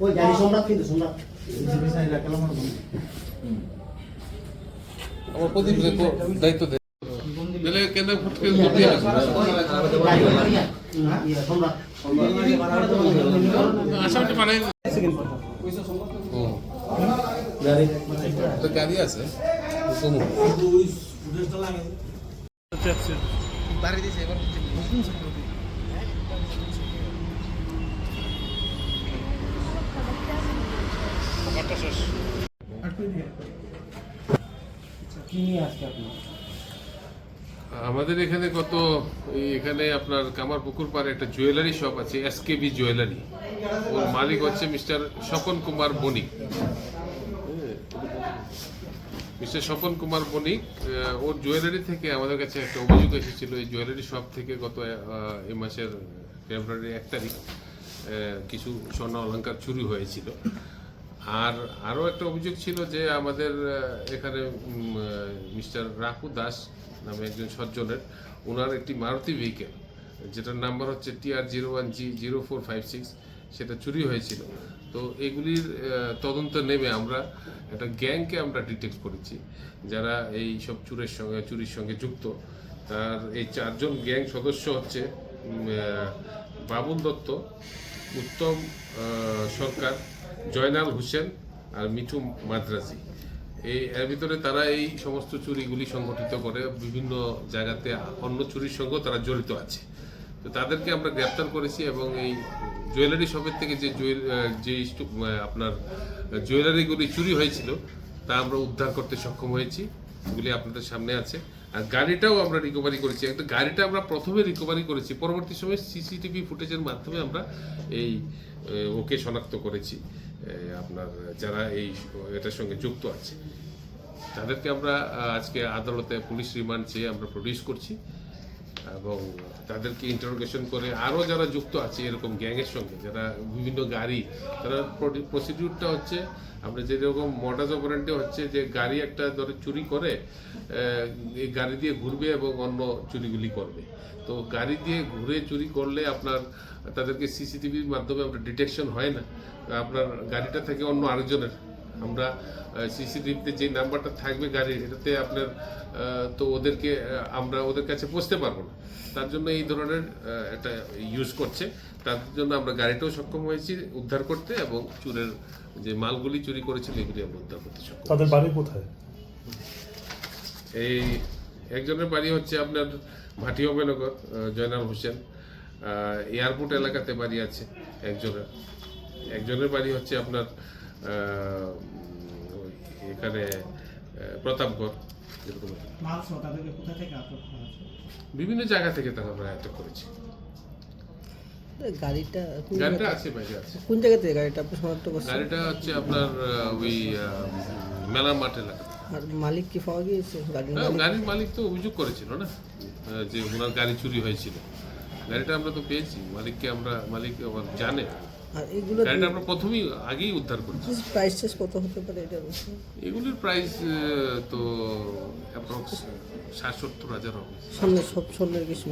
ওই গাড়ি সম্রাট কিন্তু সম্রাট আমার প্রদীপ দায়িত্ব দেয় তাহলে কেন ফুটকে করতে সম্রাট আসামটা মানে গাড়ি আছে আমাদের এখানে এখানে আপনার কামারপুকুর পাড়ে একটা জুয়েলারি শপ আছে, এসকেবি জুয়েলারি। ওর মালিক হচ্ছে মিস্টার স্বপন কুমার বণিক। মিস্টার স্বপন কুমার বণিক, ওর জুয়েলারি থেকে আমাদের কাছে একটা অভিযোগ এসেছিল। এই জুয়েলারি শপ থেকে গত এই মাসের ফেব্রুয়ারি 1 তারিখ কিছু স্বর্ণ অলংকার চুরি হয়েছিল। আর আরও একটা অভিযোগ ছিল যে আমাদের এখানে মিস্টার রাকু দাস নামে একজন সজ্জনের, ওনার একটি মারুতি ভেহিকেল যেটার নাম্বার হচ্ছে TR01G0456 সেটা চুরি হয়েছিল। তো এগুলির তদন্ত নেমে আমরা একটা গ্যাংকে আমরা ডিটেক্ট করেছি যারা এই সব চুরির সঙ্গে যুক্ত। তার এই 4 জন গ্যাং সদস্য হচ্ছে বাবুল দত্ত, উত্তম সরকার, জয়নাল হোসেন আর মিঠু মাদ্রাজি। এর ভিতরে তারা এই সমস্ত চুরিগুলি সংগঠিত করে বিভিন্ন জায়গাতে অন্য চুরির সঙ্গেও তারা জড়িত আছে। তো তাদেরকে আমরা গ্রেপ্তার করেছি এবং এই জুয়েলারি শপের থেকে যে আপনার জুয়েলারিগুলি চুরি হয়েছিল তা আমরা উদ্ধার করতে সক্ষম হয়েছি। এগুলি আপনাদের সামনে আছে। আর গাড়িটাও আমরা রিকভারি করেছি। একটা গাড়িটা আমরা প্রথমে রিকভারি করেছি, পরবর্তী সময় সিসিটিভি ফুটেজের মাধ্যমে আমরা ওকে শনাক্ত করেছি। আপনার যারা এটার সঙ্গে যুক্ত আছে তাদেরকে আমরা আজকে আদালতে পুলিশ রিমান্ড চেয়ে আমরা প্রডিউস করছি এবং তাদেরকে ইন্টারোগেশন করে আরও যারা যুক্ত আছে এরকম গ্যাংয়ের সঙ্গে, যারা বিভিন্ন গাড়ি, তারা প্রসিডিউরটা হচ্ছে আমরা যেরকম মডাস অপারেন্ডে হচ্ছে যে গাড়ি একটা ধরে চুরি করে এই গাড়ি দিয়ে ঘুরবে এবং অন্য চুরিগুলি করবে। তো গাড়ি দিয়ে ঘুরে চুরি করলে আপনার তাদেরকে সিসিটিভির মাধ্যমে আমরা ডিটেকশন হয় না, আপনার গাড়িটা থেকে অন্য আরেকজনের, আমরা সিসিটিভিতে যে নাম্বারটা থাকবে গাড়ির এটাতে আপনার তো আমরা ওদের কাছে পৌঁছতে পারবো না। তার জন্য এই ধরনের একটা ইউজ করছে। তার জন্য আমরা গাড়িটাও সক্ষম হয়েছি উদ্ধার করতে এবং চুরের যে মালগুলি চুরি করেছিল এগুলি আমরা উদ্ধার করতে সক্ষম। তাদের বাড়ি কোথায়? এই একজনের বাড়ি হচ্ছে আপনার ভাটিয়ানগর, জয়নাল হোসেন। এয়ারপোর্ট এলাকাতে বাড়ি আছে একজনের বাড়ি হচ্ছে আপনার এখানে প্রতাপগড়। বিভিন্ন জায়গা থেকে তারা আমরা আটক করেছি। গাড়িটা আছে বাইরে আছে। কোন জায়গা থেকে গাড়িটা আপনি শনাক্ত করছেন? গাড়িটা হচ্ছে আপনার ওই মেলা মাঠ এলাকা। আর মালিক কি পাওয়া গিয়েছে? গাড়ির মালিক তো অভিযোগ করেছিল না যে ওনার গাড়ি চুরি হয়েছিল। গাড়িটা আমরা তো পেয়েছি, মালিক জানে। আর এগুলো গাড়িটা আমরা প্রথমেই আগেই উদ্ধার করেছি। প্রাইস কত হতে পারে এটা? এগুলির প্রাইস তো অ্যাপ্রক্স 60-70 হাজার হবে। সামনে সব স্বর্ণের কিছু